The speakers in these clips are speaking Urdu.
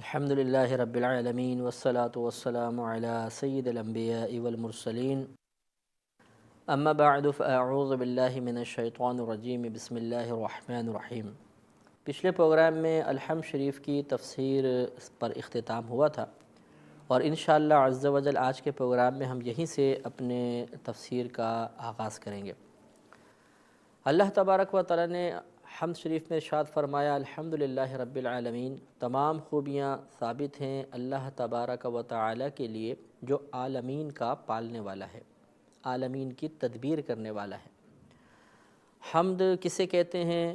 الحمدللہ رب العالمین والصلاة والسلام علی سید الانبیاء والمرسلین اما بعد فاعوذ باللہ من الشیطان الرجیم بسم اللہ الرحمن الرحیم۔ پچھلے پروگرام میں الحمد شریف کی تفسیر پر اختتام ہوا تھا اور انشاءاللہ عز و جل آج کے پروگرام میں ہم یہیں سے اپنے تفسیر کا آغاز کریں گے۔ اللہ تبارک و تعالی نے حمد شریف میں ارشاد فرمایا الحمدللہ رب العالمین، تمام خوبیاں ثابت ہیں اللہ تبارک و تعالی کے لیے جو عالمین کا پالنے والا ہے، عالمین کی تدبیر کرنے والا ہے۔ حمد کسے کہتے ہیں؟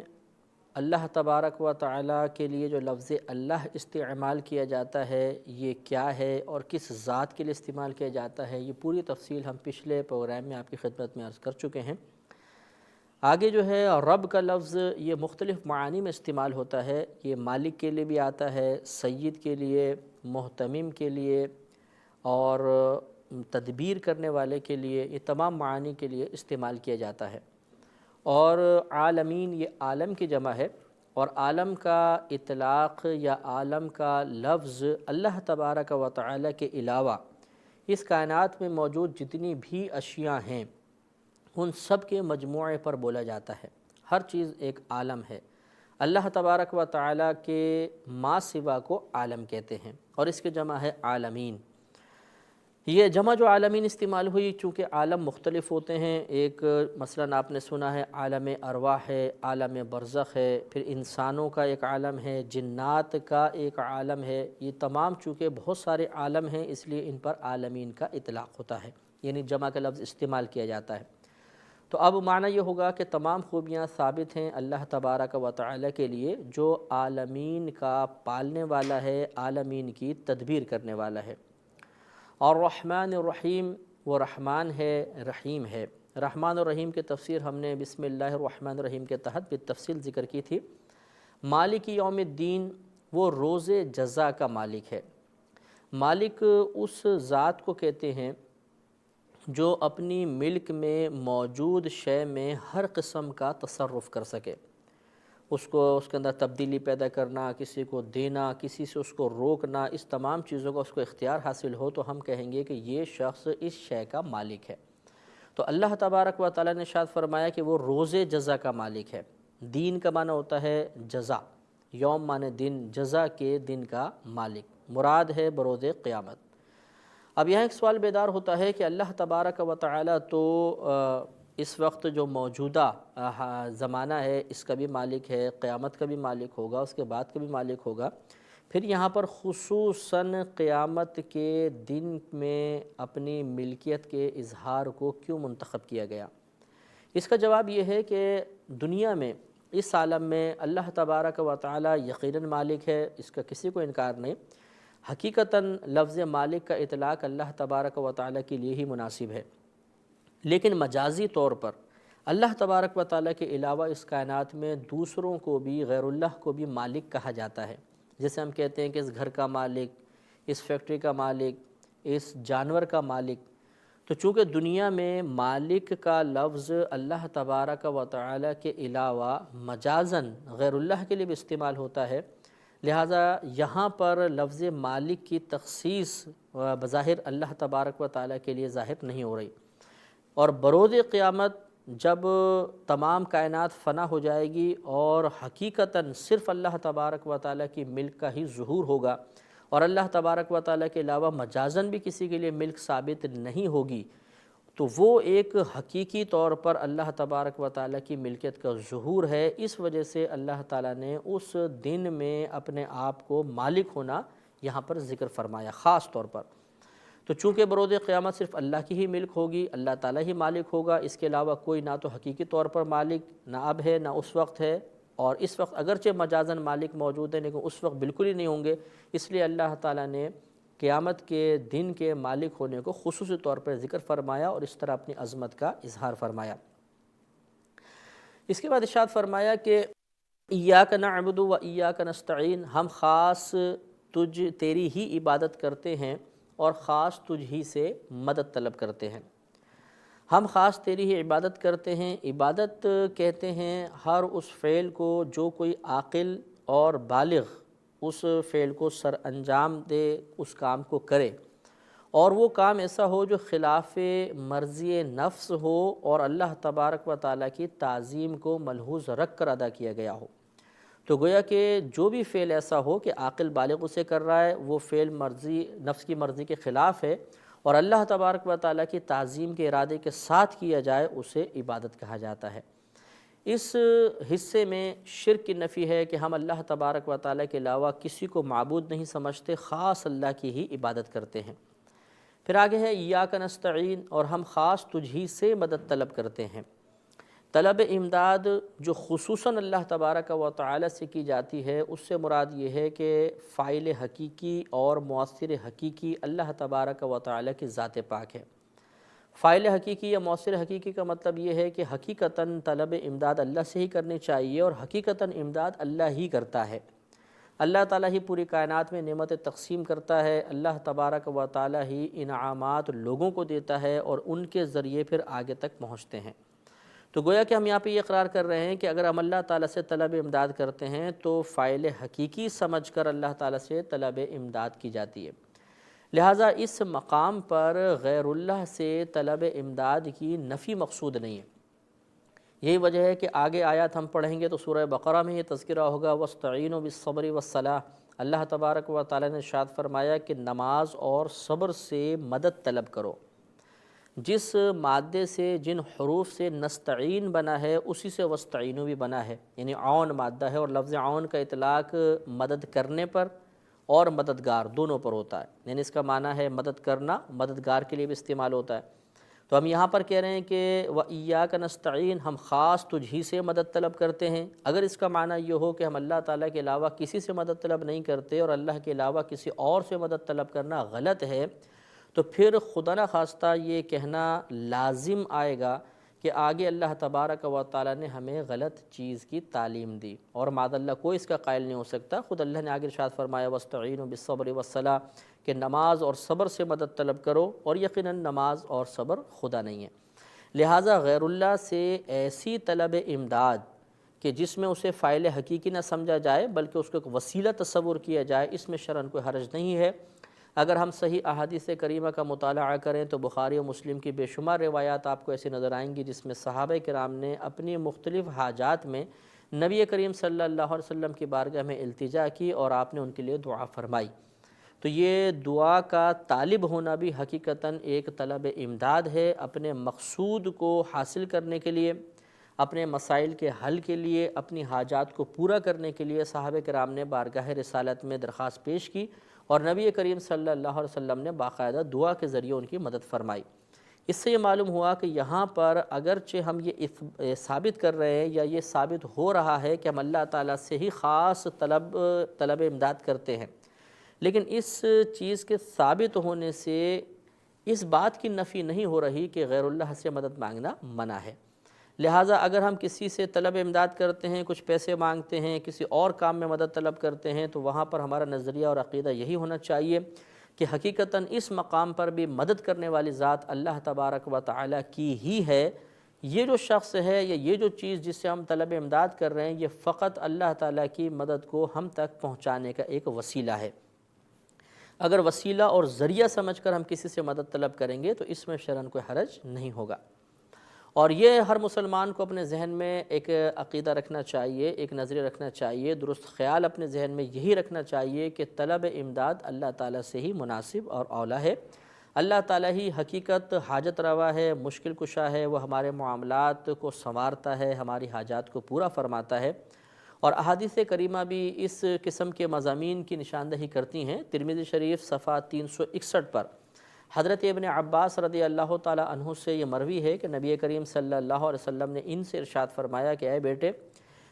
اللہ تبارک و تعالی کے لیے جو لفظ اللہ استعمال کیا جاتا ہے یہ کیا ہے اور کس ذات کے لیے استعمال کیا جاتا ہے، یہ پوری تفصیل ہم پچھلے پروگرام میں آپ کی خدمت میں عرض کر چکے ہیں۔ آگے جو ہے رب کا لفظ یہ مختلف معانی میں استعمال ہوتا ہے، یہ مالک کے لیے بھی آتا ہے، سید کے لیے، محتمم کے لیے اور تدبیر کرنے والے کے لیے، یہ تمام معانی کے لیے استعمال کیا جاتا ہے۔ اور عالمین یہ عالم کی جمع ہے، اور عالم کا اطلاق یا عالم کا لفظ اللہ تبارک و تعالی کے علاوہ اس کائنات میں موجود جتنی بھی اشیاء ہیں ان سب کے مجموعے پر بولا جاتا ہے۔ ہر چیز ایک عالم ہے۔ اللہ تبارک و تعالی کے ما سوا کو عالم کہتے ہیں اور اس کے جمع ہے عالمین۔ یہ جمع جو عالمین استعمال ہوئی چونکہ عالم مختلف ہوتے ہیں، ایک مثلا آپ نے سنا ہے عالم ارواح ہے، عالم برزخ ہے، پھر انسانوں کا ایک عالم ہے، جنات کا ایک عالم ہے، یہ تمام چونکہ بہت سارے عالم ہیں اس لیے ان پر عالمین کا اطلاق ہوتا ہے، یعنی جمع کا لفظ استعمال کیا جاتا ہے۔ تو اب معنی یہ ہوگا کہ تمام خوبیاں ثابت ہیں اللہ تبارک و تعالی کے لیے جو عالمین کا پالنے والا ہے، عالمین کی تدبیر کرنے والا ہے۔ اور رحمن الرحیم، وہ رحمان ہے، رحیم ہے۔ رحمان الرحیم کی تفسیر ہم نے بسم اللہ الرحمن الرحیم کے تحت بالتفصیل ذکر کی تھی۔ مالک یوم الدین، وہ روز جزا کا مالک ہے۔ مالک اس ذات کو کہتے ہیں جو اپنی ملک میں موجود شے میں ہر قسم کا تصرف کر سکے، اس کے اندر تبدیلی پیدا کرنا، کسی کو دینا، کسی سے اس کو روکنا، اس تمام چیزوں کا اس کو اختیار حاصل ہو تو ہم کہیں گے کہ یہ شخص اس شے کا مالک ہے۔ تو اللہ تبارک و تعالی نے ارشاد فرمایا کہ وہ روز جزا کا مالک ہے۔ دین کا معنی ہوتا ہے جزا، یوم معنی دن، جزا کے دن کا مالک، مراد ہے بروز قیامت۔ اب یہاں ایک سوال بیدار ہوتا ہے کہ اللہ تبارک و تعالی تو اس وقت جو موجودہ زمانہ ہے اس کا بھی مالک ہے، قیامت کا بھی مالک ہوگا، اس کے بعد کا بھی مالک ہوگا، پھر یہاں پر خصوصاً قیامت کے دن میں اپنی ملکیت کے اظہار کو کیوں منتخب کیا گیا؟ اس کا جواب یہ ہے کہ دنیا میں اس عالم میں اللہ تبارک و تعالی یقیناً مالک ہے، اس کا کسی کو انکار نہیں۔ حقیقتاً لفظ مالک کا اطلاق اللہ تبارک و تعالی کے لیے ہی مناسب ہے، لیکن مجازی طور پر اللہ تبارک و تعالی کے علاوہ اس کائنات میں دوسروں کو بھی، غیر اللہ کو بھی مالک کہا جاتا ہے۔ جیسے ہم کہتے ہیں کہ اس گھر کا مالک، اس فیکٹری کا مالک، اس جانور کا مالک۔ تو چونکہ دنیا میں مالک کا لفظ اللہ تبارک و تعالی کے علاوہ مجازاً غیر اللہ کے لیے بھی استعمال ہوتا ہے، لہٰذا یہاں پر لفظ مالک کی تخصیص بظاہر اللہ تبارک و تعالی کے لیے ظاہر نہیں ہو رہی، اور بروز قیامت جب تمام کائنات فنا ہو جائے گی اور حقیقتاً صرف اللہ تبارک و تعالی کی ملک کا ہی ظہور ہوگا اور اللہ تبارک و تعالی کے علاوہ مجازاً بھی کسی کے لیے ملک ثابت نہیں ہوگی، تو وہ ایک حقیقی طور پر اللہ تبارک و تعالی کی ملکیت کا ظہور ہے۔ اس وجہ سے اللہ تعالی نے اس دن میں اپنے آپ کو مالک ہونا یہاں پر ذکر فرمایا خاص طور پر۔ تو چونکہ بروز قیامت صرف اللہ کی ہی ملک ہوگی، اللہ تعالی ہی مالک ہوگا، اس کے علاوہ کوئی نہ تو حقیقی طور پر مالک نہ اب ہے نہ اس وقت ہے، اور اس وقت اگرچہ مجازاً مالک موجود ہے لیکن اس وقت بالکل ہی نہیں ہوں گے، اس لیے اللہ تعالی نے قیامت کے دن کے مالک ہونے کو خصوصی طور پر ذکر فرمایا اور اس طرح اپنی عظمت کا اظہار فرمایا۔ اس کے بعد ارشاد فرمایا کہ ایاک نعبد و ایاک نستعین، ہم خاص تیری ہی عبادت کرتے ہیں اور خاص تجھ ہی سے مدد طلب کرتے ہیں۔ ہم خاص تیری ہی عبادت کرتے ہیں۔ عبادت کہتے ہیں ہر اس فعل کو جو کوئی عاقل اور بالغ اس فعل کو سر انجام دے، اس کام کو کرے، اور وہ کام ایسا ہو جو خلاف مرضی نفس ہو اور اللہ تبارک و تعالیٰ کی تعظیم کو ملحوظ رکھ کر ادا کیا گیا ہو، تو گویا کہ جو بھی فعل ایسا ہو کہ عاقل بالغ اسے کر رہا ہے، وہ فعل نفس کی مرضی کے خلاف ہے اور اللہ تبارک و تعالیٰ کی تعظیم کے ارادے کے ساتھ کیا جائے، اسے عبادت کہا جاتا ہے۔ اس حصے میں شرک کی نفی ہے کہ ہم اللہ تبارک و تعالیٰ کے علاوہ کسی کو معبود نہیں سمجھتے، خاص اللہ کی ہی عبادت کرتے ہیں۔ پھر آگے ہے ایاک نستعین، اور ہم خاص تجھ ہی سے مدد طلب کرتے ہیں۔ طلب امداد جو خصوصاً اللہ تبارک و تعالیٰ سے کی جاتی ہے، اس سے مراد یہ ہے کہ فاعل حقیقی اور مؤثر حقیقی اللہ تبارک و تعالیٰ کی ذات پاک ہے۔ فاعل حقیقی یا مؤثر حقیقی کا مطلب یہ ہے کہ حقیقتاً طلب امداد اللہ سے ہی کرنی چاہیے اور حقیقتاً امداد اللہ ہی کرتا ہے۔ اللہ تعالیٰ ہی پوری کائنات میں نعمت تقسیم کرتا ہے، اللہ تبارک و تعالیٰ ہی انعامات لوگوں کو دیتا ہے اور ان کے ذریعے پھر آگے تک پہنچتے ہیں۔ تو گویا کہ ہم یہاں پہ یہ اقرار کر رہے ہیں کہ اگر ہم اللہ تعالیٰ سے طلب امداد کرتے ہیں تو فاعل حقیقی سمجھ کر اللہ تعالیٰ سے طلب امداد کی جاتی ہے، لہٰذا اس مقام پر غیر اللہ سے طلب امداد کی نفی مقصود نہیں ہے۔ یہی وجہ ہے کہ آگے آیات ہم پڑھیں گے تو سورہ بقرہ میں یہ تذکرہ ہوگا، وَاسْتَعِینُوا بِالصَّبْرِ وَالصَّلَاةِ، اللہ تبارک و تعالیٰ نے ارشاد فرمایا کہ نماز اور صبر سے مدد طلب کرو۔ جس مادے سے، جن حروف سے نستعین بنا ہے، اسی سے وستعینو بھی بنا ہے، یعنی عون مادہ ہے، اور لفظ عون کا اطلاق مدد کرنے پر اور مددگار دونوں پر ہوتا ہے، یعنی اس کا معنی ہے مدد کرنا، مددگار کے لیے بھی استعمال ہوتا ہے۔ تو ہم یہاں پر کہہ رہے ہیں کہ وَإِيَّاكَ نَسْتَعِينُ، ہم خاص تجھ ہی سے مدد طلب کرتے ہیں۔ اگر اس کا معنی یہ ہو کہ ہم اللہ تعالیٰ کے علاوہ کسی سے مدد طلب نہیں کرتے اور اللہ کے علاوہ کسی اور سے مدد طلب کرنا غلط ہے، تو پھر خدا نخواستہ یہ کہنا لازم آئے گا کہ آگے اللہ تبارک و تعالیٰ نے ہمیں غلط چیز کی تعلیم دی، اور معاذ اللہ کوئی اس کا قائل نہیں ہو سکتا۔ خود اللہ نے آگے ارشاد فرمایا وَاسْتَعِینُوا بِالصَّبْرِ وَالصَّلَاةِ، کہ نماز اور صبر سے مدد طلب کرو، اور یقیناً نماز اور صبر خدا نہیں ہے۔ لہٰذا غیر اللہ سے ایسی طلب امداد کہ جس میں اسے فاعل حقیقی نہ سمجھا جائے بلکہ اس کو ایک وسیلہ تصور کیا جائے، اس میں شرعاً کوئی حرج نہیں ہے۔ اگر ہم صحیح احادیث کریمہ کا مطالعہ کریں تو بخاری و مسلم کی بے شمار روایات آپ کو ایسی نظر آئیں گی جس میں صحابہ کرام نے اپنی مختلف حاجات میں نبی کریم صلی اللہ علیہ وسلم کی بارگاہ میں التجا کی اور آپ نے ان کے لیے دعا فرمائی۔ تو یہ دعا کا طالب ہونا بھی حقیقتاً ایک طلب امداد ہے، اپنے مقصود کو حاصل کرنے کے لیے، اپنے مسائل کے حل کے لیے، اپنی حاجات کو پورا کرنے کے لیے صحابہ کرام نے بارگاہ رسالت میں درخواست پیش کی اور نبی کریم صلی اللہ علیہ وسلم نے باقاعدہ دعا کے ذریعے ان کی مدد فرمائی۔ اس سے یہ معلوم ہوا کہ یہاں پر اگرچہ ہم یہ ثابت کر رہے ہیں یا یہ ثابت ہو رہا ہے کہ ہم اللہ تعالیٰ سے ہی خاص طلب امداد کرتے ہیں، لیکن اس چیز کے ثابت ہونے سے اس بات کی نفی نہیں ہو رہی کہ غیر اللہ سے مدد مانگنا منع ہے۔ لہٰذا اگر ہم کسی سے طلب امداد کرتے ہیں، کچھ پیسے مانگتے ہیں، کسی اور کام میں مدد طلب کرتے ہیں، تو وہاں پر ہمارا نظریہ اور عقیدہ یہی ہونا چاہیے کہ حقیقتاً اس مقام پر بھی مدد کرنے والی ذات اللہ تبارک و تعالیٰ کی ہی ہے۔ یہ جو شخص ہے یا یہ جو چیز جس سے ہم طلب امداد کر رہے ہیں، یہ فقط اللہ تعالیٰ کی مدد کو ہم تک پہنچانے کا ایک وسیلہ ہے۔ اگر وسیلہ اور ذریعہ سمجھ کر ہم کسی سے مدد طلب کریں گے تو اس میں شرعاً کوئی حرج نہیں ہوگا۔ اور یہ ہر مسلمان کو اپنے ذہن میں ایک عقیدہ رکھنا چاہیے، ایک نظریہ رکھنا چاہیے، درست خیال اپنے ذہن میں یہی رکھنا چاہیے کہ طلب امداد اللہ تعالیٰ سے ہی مناسب اور اولیٰ ہے۔ اللہ تعالیٰ ہی حقیقت حاجت روا ہے، مشکل کشا ہے، وہ ہمارے معاملات کو سنوارتا ہے، ہماری حاجات کو پورا فرماتا ہے۔ اور احادیث کریمہ بھی اس قسم کے مضامین کی نشاندہی کرتی ہیں۔ ترمذی شریف صفحہ 361 پر حضرت ابن عباس رضی اللہ تعالی عنہ سے یہ مروی ہے کہ نبی کریم صلی اللہ علیہ وسلم نے ان سے ارشاد فرمایا کہ اے بیٹے،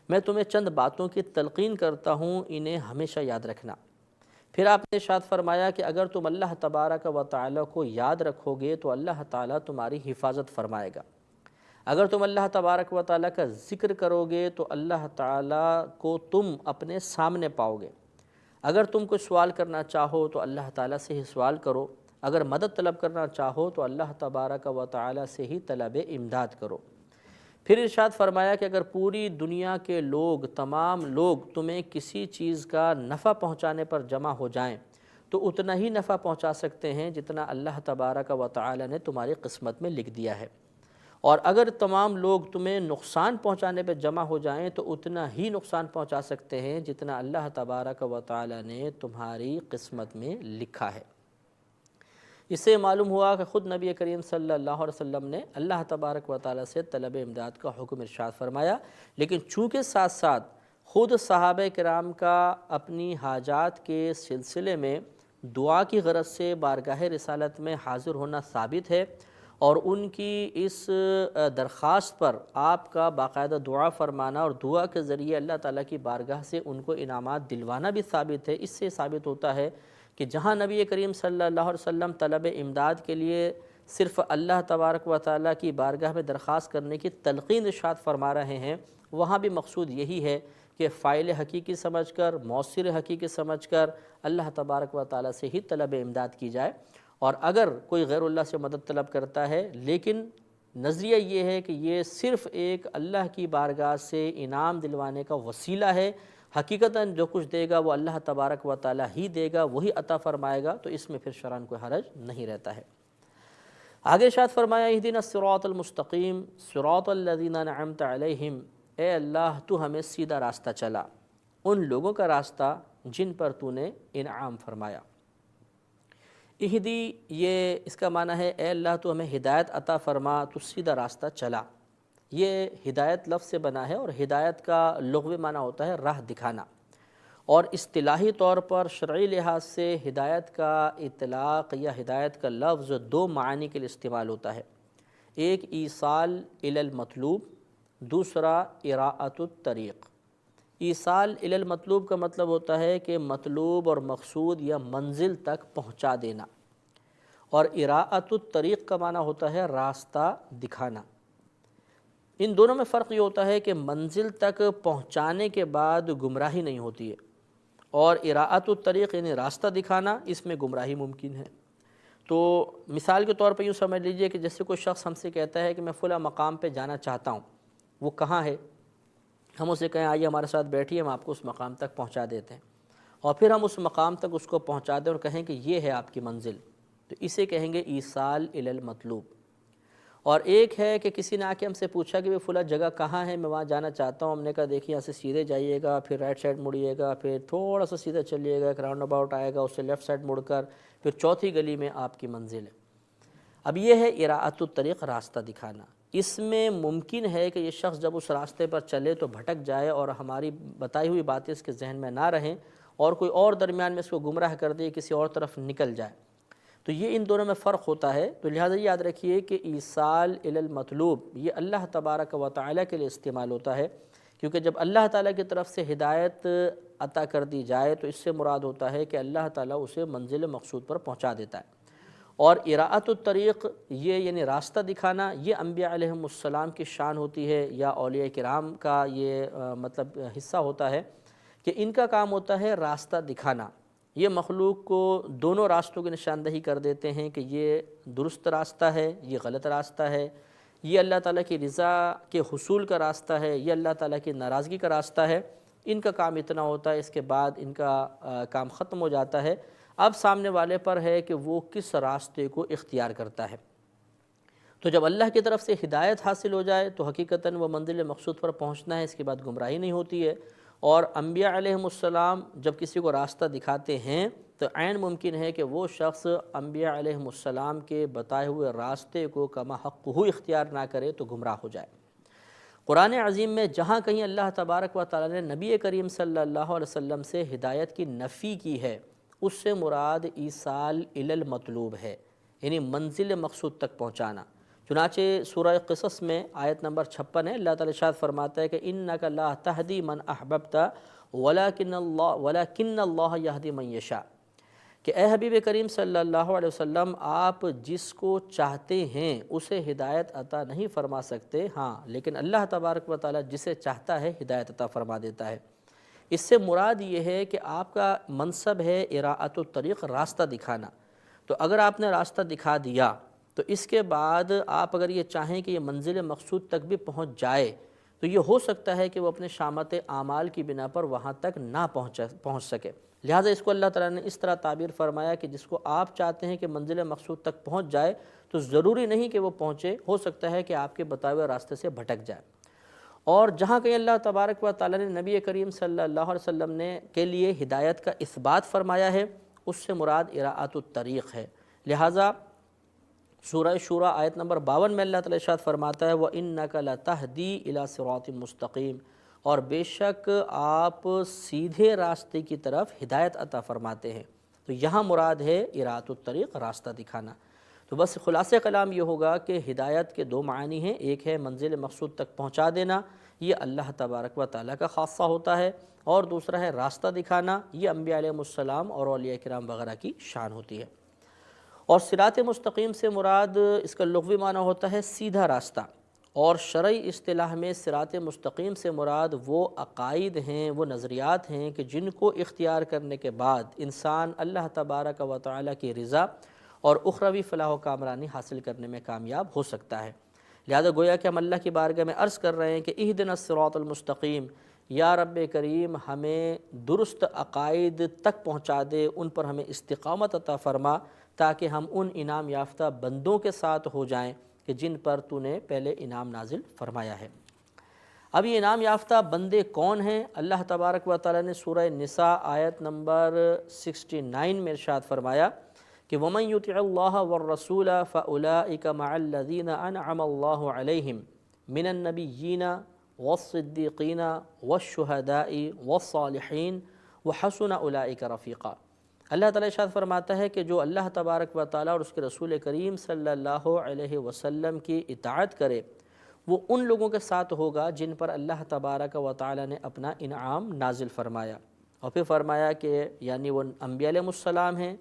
میں تمہیں چند باتوں کی تلقین کرتا ہوں، انہیں ہمیشہ یاد رکھنا۔ پھر آپ نے ارشاد فرمایا کہ اگر تم اللہ تبارک و تعالیٰ کو یاد رکھو گے تو اللہ تعالیٰ تمہاری حفاظت فرمائے گا۔ اگر تم اللہ تبارک و تعالیٰ کا ذکر کرو گے تو اللہ تعالیٰ کو تم اپنے سامنے پاؤ گے۔ اگر تم کوئی سوال کرنا چاہو تو اللہ تعالیٰ سے ہی سوال کرو، اگر مدد طلب کرنا چاہو تو اللہ تبارک و تعالیٰ سے ہی طلب امداد کرو۔ پھر ارشاد فرمایا کہ اگر پوری دنیا کے لوگ، تمام لوگ تمہیں کسی چیز کا نفع پہنچانے پر جمع ہو جائیں تو اتنا ہی نفع پہنچا سکتے ہیں جتنا اللہ تبارک و تعالی نے تمہاری قسمت میں لکھ دیا ہے، اور اگر تمام لوگ تمہیں نقصان پہنچانے پہ جمع ہو جائیں تو اتنا ہی نقصان پہنچا سکتے ہیں جتنا اللہ تبارک و تعالی نے تمہاری قسمت میں لکھا ہے۔ اس سے معلوم ہوا کہ خود نبی کریم صلی اللہ علیہ وسلم نے اللہ تبارک و تعالی سے طلب امداد کا حکم ارشاد فرمایا، لیکن چونکہ ساتھ ساتھ خود صحابہ کرام کا اپنی حاجات کے سلسلے میں دعا کی غرض سے بارگاہ رسالت میں حاضر ہونا ثابت ہے، اور ان کی اس درخواست پر آپ کا باقاعدہ دعا فرمانا اور دعا کے ذریعے اللہ تعالیٰ کی بارگاہ سے ان کو انعامات دلوانا بھی ثابت ہے۔ اس سے ثابت ہوتا ہے کہ جہاں نبی کریم صلی اللہ علیہ وسلم طلب امداد کے لیے صرف اللہ تبارک و تعالیٰ کی بارگاہ میں درخواست کرنے کی تلقین ارشاد فرما رہے ہیں، وہاں بھی مقصود یہی ہے کہ فاعل حقیقی سمجھ کر، مؤثر حقیقی سمجھ کر اللہ تبارک و تعالیٰ سے ہی طلب امداد کی جائے، اور اگر کوئی غیر اللہ سے مدد طلب کرتا ہے لیکن نظریہ یہ ہے کہ یہ صرف ایک اللہ کی بارگاہ سے انعام دلوانے کا وسیلہ ہے، حقیقتاً جو کچھ دے گا وہ اللہ تبارک و تعالی ہی دے گا، وہی عطا فرمائے گا، تو اس میں پھر شرعاً کوئی حرج نہیں رہتا ہے۔ آگے ارشاد فرمایا اہدنا الصراط المستقیم صراط الذین انعمت علیہم، اے اللہ تو ہمیں سیدھا راستہ چلا، ان لوگوں کا راستہ جن پر تو نے انعام فرمایا۔ اہدی یہ اس کا معنی ہے اے اللہ تو ہمیں ہدایت عطا فرما، تو سیدھا راستہ چلا۔ یہ ہدایت لفظ سے بنا ہے، اور ہدایت کا لغوی معنی ہوتا ہے راہ دکھانا، اور اصطلاحی طور پر شرعی لحاظ سے ہدایت کا اطلاق یا ہدایت کا لفظ دو معنی کے لیے استعمال ہوتا ہے، ایک ایصال الی المطلوب، دوسرا اراءۃ الطریق۔ ایصال الی المطلوب کا مطلب ہوتا ہے کہ مطلوب اور مقصود یا منزل تک پہنچا دینا، اور اراءۃ الطریق کا معنی ہوتا ہے راستہ دکھانا۔ ان دونوں میں فرق یہ ہوتا ہے کہ منزل تک پہنچانے کے بعد گمراہی نہیں ہوتی ہے، اور اراءۃ الطریق یعنی راستہ دکھانا، اس میں گمراہی ممکن ہے۔ تو مثال کے طور پہ یوں سمجھ لیجئے کہ جیسے کوئی شخص ہم سے کہتا ہے کہ میں فلاں مقام پہ جانا چاہتا ہوں، وہ کہاں ہے؟ ہم اسے کہیں آئیے ہمارے ساتھ بیٹھیے، ہم آپ کو اس مقام تک پہنچا دیتے ہیں، اور پھر ہم اس مقام تک اس کو پہنچا دیں اور کہیں کہ یہ ہے آپ کی منزل، تو اسے کہیں گے ایصال الی المطلوب۔ اور ایک ہے کہ کسی نے آ کے ہم سے پوچھا کہ فلاں جگہ کہاں ہے، میں وہاں جانا چاہتا ہوں، ہم نے کہا دیکھیے یہاں سے سیدھے جائیے گا، پھر رائٹ سائڈ مڑیے گا، پھر تھوڑا سا سیدھا چلیے گا، ایک راؤنڈ اباؤٹ آئے گا، اس سے لیفٹ سائڈ مڑ کر پھر چوتھی گلی میں آپ کی منزل ہے۔ اب یہ ہے اراءۃ الطریق، راستہ دکھانا۔ اس میں ممکن ہے کہ یہ شخص جب اس راستے پر چلے تو بھٹک جائے اور ہماری بتائی ہوئی باتیں اس کے ذہن میں نہ رہیں، اور کوئی اور درمیان میں اس کو گمراہ کر دے، کسی اور طرف نکل جائے، تو یہ ان دونوں میں فرق ہوتا ہے۔ تو لہٰذا یاد رکھیے کہ ایصال الی المطلوب یہ اللہ تبارک و تعالیٰ کے لیے استعمال ہوتا ہے، کیونکہ جب اللہ تعالیٰ کی طرف سے ہدایت عطا کر دی جائے تو اس سے مراد ہوتا ہے کہ اللہ تعالیٰ اسے منزل مقصود پر پہنچا دیتا ہے۔ اور اراءۃ الطریق یہ یعنی راستہ دکھانا، یہ انبیاء علیہم السلام کی شان ہوتی ہے، یا اولیاء کرام کا یہ مطلب حصہ ہوتا ہے کہ ان کا کام ہوتا ہے راستہ دکھانا۔ یہ مخلوق کو دونوں راستوں کی نشاندہی کر دیتے ہیں کہ یہ درست راستہ ہے، یہ غلط راستہ ہے، یہ اللہ تعالیٰ کی رضا کے حصول کا راستہ ہے، یہ اللہ تعالیٰ کی ناراضگی کا راستہ ہے۔ ان کا کام اتنا ہوتا ہے، اس کے بعد ان کا کام ختم ہو جاتا ہے۔ اب سامنے والے پر ہے کہ وہ کس راستے کو اختیار کرتا ہے۔ تو جب اللہ کی طرف سے ہدایت حاصل ہو جائے تو حقیقتاً وہ منزل مقصود پر پہنچنا ہے، اس کے بعد گمراہی نہیں ہوتی ہے۔ اور انبیاء علیہم السلام جب کسی کو راستہ دکھاتے ہیں تو عین ممکن ہے کہ وہ شخص انبیاء علیہم السلام کے بتائے ہوئے راستے کو کما حق ہو اختیار نہ کرے تو گمراہ ہو جائے۔ قرآن عظیم میں جہاں کہیں اللہ تبارک و تعالیٰ نے نبی کریم صلی اللہ علیہ وسلم سے ہدایت کی نفی کی ہے، اس سے مراد ایصال الی المطلوب ہے، یعنی منزل مقصود تک پہنچانا۔ چنانچہ سورہ قصص میں آیت نمبر 56 ہے، اللہ تعالیٰ ارشاد فرماتا ہے کہ اِنَّکَ لَا تَهْدِي مَنْ أَحْبَبْتَ وَلَكِنَّ اللَّهَ يَهْدِي مَنْ يَشَاءُ، کہ اے حبیب کریم صلی اللہ علیہ وسلم آپ جس کو چاہتے ہیں اسے ہدایت عطا نہیں فرما سکتے، ہاں لیکن اللہ تبارک و تعالیٰ جسے چاہتا ہے ہدایت عطا فرما دیتا ہے۔ اس سے مراد یہ ہے کہ آپ کا منصب ہے اراءۃ الطریق، راستہ دکھانا۔ تو اگر آپ نے راستہ دکھا دیا تو اس کے بعد آپ اگر یہ چاہیں کہ یہ منزل مقصود تک بھی پہنچ جائے تو یہ ہو سکتا ہے کہ وہ اپنے شامت اعمال کی بنا پر وہاں تک نہ پہنچ سکے، لہٰذا اس کو اللہ تعالیٰ نے اس طرح تعبیر فرمایا کہ جس کو آپ چاہتے ہیں کہ منزل مقصود تک پہنچ جائے تو ضروری نہیں کہ وہ پہنچے، ہو سکتا ہے کہ آپ کے بتائے ہوئے راستے سے بھٹک جائے۔ اور جہاں کہیں اللہ تبارک و تعالیٰ نے نبی کریم صلی اللہ علیہ وسلم نے کے لیے ہدایت کا اثبات فرمایا ہے، اس سے مراد اراءۃ الطریق ہے، لہٰذا سورہ شورى آیت نمبر 52 میں اللہ تعالیٰ ارشاد فرماتا ہے وَإِنَّكَ لَتَهْدِي إِلَىٰ صِرَاطٍ مُسْتَقِيمٍ، اور بے شک آپ سیدھے راستے کی طرف ہدایت عطا فرماتے ہیں۔ تو یہاں مراد ہے اراءۃ الطریق، راستہ دکھانا۔ تو بس خلاصہ کلام یہ ہوگا کہ ہدایت کے دو معنی ہیں، ایک ہے منزل مقصود تک پہنچا دینا، یہ اللہ تبارک و تعالیٰ کا خاصہ ہوتا ہے، اور دوسرا ہے راستہ دکھانا، یہ انبیاء علیہ السلام اور اولیاء کرام وغیرہ کی شان ہوتی ہے۔ اور صراط مستقیم سے مراد اس کا لغوی معنی ہوتا ہے سیدھا راستہ، اور شرعی اصطلاح میں صراط مستقیم سے مراد وہ عقائد ہیں، وہ نظریات ہیں کہ جن کو اختیار کرنے کے بعد انسان اللہ تبارک و تعالیٰ کی رضا اور اخروی فلاح و کامرانی حاصل کرنے میں کامیاب ہو سکتا ہے۔ لہذا گویا کہ ہم اللہ کی بارگاہ میں عرض کر رہے ہیں کہ اہدنا الصراط المستقیم، یا رب کریم ہمیں درست عقائد تک پہنچا دے، ان پر ہمیں استقامت عطا فرما، تاکہ ہم ان انعام یافتہ بندوں کے ساتھ ہو جائیں کہ جن پر تو نے پہلے انعام نازل فرمایا ہے۔ اب یہ انعام یافتہ بندے کون ہیں؟ اللہ تبارک و تعالیٰ نے سورہ نساء آیت نمبر 69 میں ارشاد فرمایا کہ وَمَن يُطِعِ اللَّهَ وَالرَّسُولَ فَأُولَٰئِكَ مَعَ الَّذِينَ أَنْعَمَ اللَّهُ عَلَيْهِمْ مِنَ النَّبِيِّينَ وَالصِّدِّيقِينَ وَالشُّهَدَاءِ وَالصَّالِحِينَ وَحَسُنَ أُولَٰئِكَ رَفِيقًا۔ اللہ تعالیٰ ارشاد فرماتا ہے کہ جو اللہ تبارک و تعالیٰ اور اس کے رسول کریم صلی اللہ علیہ وسلم کی اطاعت کرے وہ ان لوگوں کے ساتھ ہوگا جن پر اللہ تبارک و تعالیٰ نے اپنا انعام نازل فرمایا، اور پھر فرمایا کہ یعنی وہ انبیاء علیہ السلام ہیں،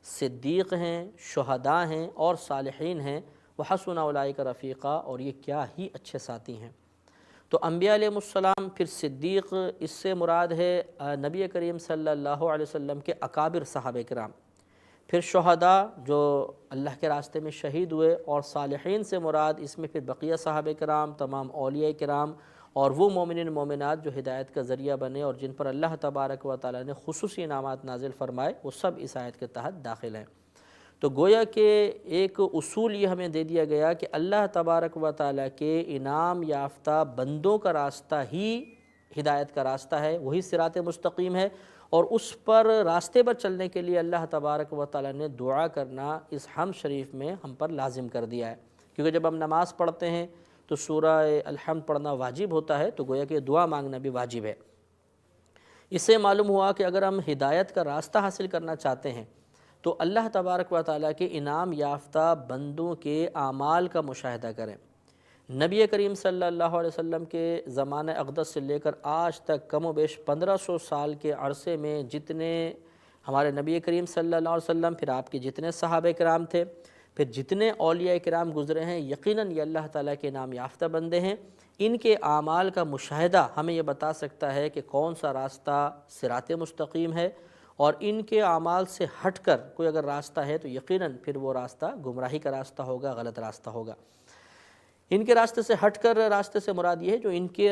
صدیق ہیں، شہداء ہیں اور صالحین ہیں، وحسن اولئک رفیقا، اور یہ کیا ہی اچھے ساتھی ہیں۔ تو انبیاء علیہ السلام، پھر صدیق، اس سے مراد ہے نبی کریم صلی اللہ علیہ وسلم کے اکابر صحابہ کرام، پھر شہداء جو اللہ کے راستے میں شہید ہوئے، اور صالحین سے مراد اس میں پھر بقیہ صحابہ کرام، تمام اولیاء کرام اور وہ مومنین مومنات جو ہدایت کا ذریعہ بنے اور جن پر اللہ تبارک و تعالیٰ نے خصوصی انعامات نازل فرمائے، وہ سب اس آیت کے تحت داخل ہیں۔ تو گویا کہ ایک اصول یہ ہمیں دے دیا گیا کہ اللہ تبارک و تعالیٰ کے انعام یافتہ بندوں کا راستہ ہی ہدایت کا راستہ ہے، وہی صراط مستقیم ہے، اور اس پر راستے پر چلنے کے لیے اللہ تبارک و تعالیٰ نے دعا کرنا اس حمد شریف میں ہم پر لازم کر دیا ہے، کیونکہ جب ہم نماز پڑھتے ہیں تو سورہ الحمد پڑھنا واجب ہوتا ہے، تو گویا کہ دعا مانگنا بھی واجب ہے۔ اس سے معلوم ہوا کہ اگر ہم ہدایت کا راستہ حاصل کرنا چاہتے ہیں تو اللہ تبارک و تعالیٰ کے انعام یافتہ بندوں کے اعمال کا مشاہدہ کریں۔ نبی کریم صلی اللہ علیہ وسلم کے زمانہ اقدس سے لے کر آج تک کم و بیش 1500 سال کے عرصے میں جتنے ہمارے نبی کریم صلی اللہ علیہ وسلم، پھر آپ کے جتنے صحابہ کرام تھے، پھر جتنے اولیاء کرام گزرے ہیں، یقیناً یہ اللہ تعالیٰ کے انعام یافتہ بندے ہیں۔ ان کے اعمال کا مشاہدہ ہمیں یہ بتا سکتا ہے کہ کون سا راستہ صراط مستقیم ہے، اور ان کے اعمال سے ہٹ کر کوئی اگر راستہ ہے تو یقیناً پھر وہ راستہ گمراہی کا راستہ ہوگا، غلط راستہ ہوگا۔ ان کے راستے سے ہٹ کر راستے سے مراد یہ ہے جو ان کے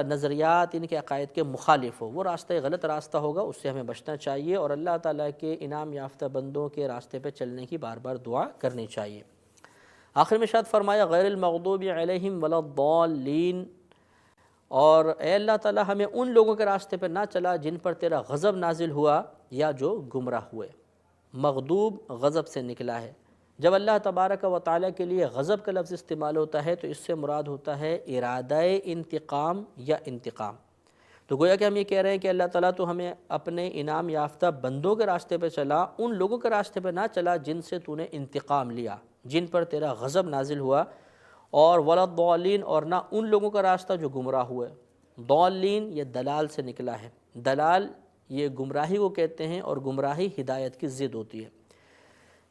نظریات، ان کے عقائد کے مخالف ہو، وہ راستہ غلط راستہ ہوگا، اس سے ہمیں بچنا چاہیے، اور اللہ تعالیٰ کے انعام یافتہ بندوں کے راستے پہ چلنے کی بار بار دعا کرنی چاہیے۔ آخر میں ارشاد فرمایا غیر المغضوب علیہم ولا الضالین، اور اے اللہ تعالیٰ ہمیں ان لوگوں کے راستے پہ نہ چلا جن پر تیرا غضب نازل ہوا یا جو گمراہ ہوئے۔ مغضوب غضب سے نکلا ہے، جب اللہ تبارک و تعالیٰ کے لیے غضب کا لفظ استعمال ہوتا ہے تو اس سے مراد ہوتا ہے ارادہ انتقام یا انتقام۔ تو گویا کہ ہم یہ کہہ رہے ہیں کہ اللہ تعالیٰ تو ہمیں اپنے انعام یافتہ بندوں کے راستے پہ چلا، ان لوگوں کے راستے پہ نہ چلا جن سے تو نے انتقام لیا، جن پر تیرا غضب نازل ہوا، اور ولا الضالین، اور نہ ان لوگوں کا راستہ جو گمراہ ہوئے۔ ضالین یہ دلال سے نکلا ہے، دلال یہ گمراہی کو کہتے ہیں، اور گمراہی ہدایت کی ضد ہوتی ہے۔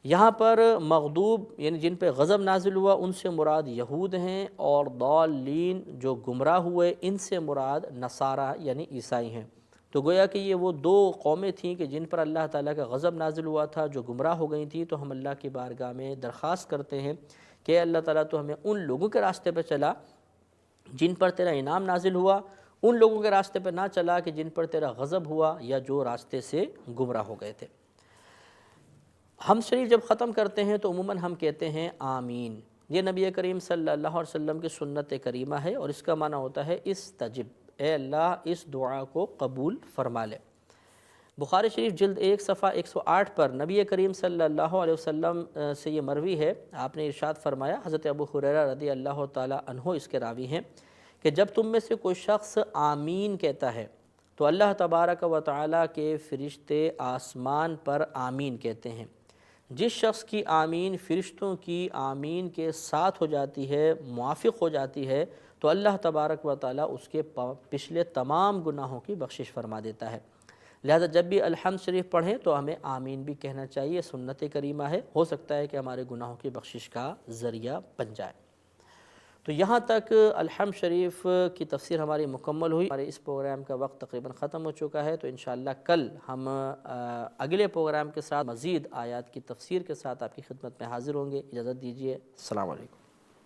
یہاں پر مغضوب یعنی جن پہ غضب نازل ہوا ان سے مراد یہود ہیں، اور ضالین جو گمراہ ہوئے ان سے مراد نصارہ یعنی عیسائی ہیں۔ تو گویا کہ یہ وہ دو قومیں تھیں کہ جن پر اللہ تعالیٰ کا غضب نازل ہوا تھا، جو گمراہ ہو گئی تھیں. تو ہم اللہ کی بارگاہ میں درخواست کرتے ہیں کہ اللہ تعالیٰ تو ہمیں ان لوگوں کے راستے پہ چلا جن پر تیرا انعام نازل ہوا، ان لوگوں کے راستے پہ نہ چلا کہ جن پر تیرا غضب ہوا یا جو راستے سے گمراہ ہو گئے تھے. حمد شریف جب ختم کرتے ہیں تو عموماً ہم کہتے ہیں آمین. یہ نبی کریم صلی اللہ علیہ وسلم کی سنت کریمہ ہے، اور اس کا معنی ہوتا ہے استجب، اے اللہ اس دعا کو قبول فرما لے. بخاری شریف جلد 1 صفحہ 108 پر نبی کریم صلی اللہ علیہ وسلم سے یہ مروی ہے، آپ نے ارشاد فرمایا، حضرت ابو ہریرہ رضی اللہ تعالی عنہ اس کے راوی ہیں، کہ جب تم میں سے کوئی شخص آمین کہتا ہے تو اللہ تبارک و تعالیٰ کے فرشتے آسمان پر آمین کہتے ہیں. جس شخص کی آمین فرشتوں کی آمین کے ساتھ ہو جاتی ہے، موافق ہو جاتی ہے، تو اللہ تبارک و تعالیٰ اس کے پچھلے تمام گناہوں کی بخشش فرما دیتا ہے. لہذا جب بھی الحمد شریف پڑھیں تو ہمیں آمین بھی کہنا چاہیے، سنت کریمہ ہے، ہو سکتا ہے کہ ہمارے گناہوں کی بخشش کا ذریعہ بن جائے. تو یہاں تک الحمد شریف کی تفسیر ہماری مکمل ہوئی. ہمارے اس پروگرام کا وقت تقریباً ختم ہو چکا ہے، تو انشاءاللہ کل ہم اگلے پروگرام کے ساتھ مزید آیات کی تفسیر کے ساتھ آپ کی خدمت میں حاضر ہوں گے. اجازت دیجیے، السلام علیکم.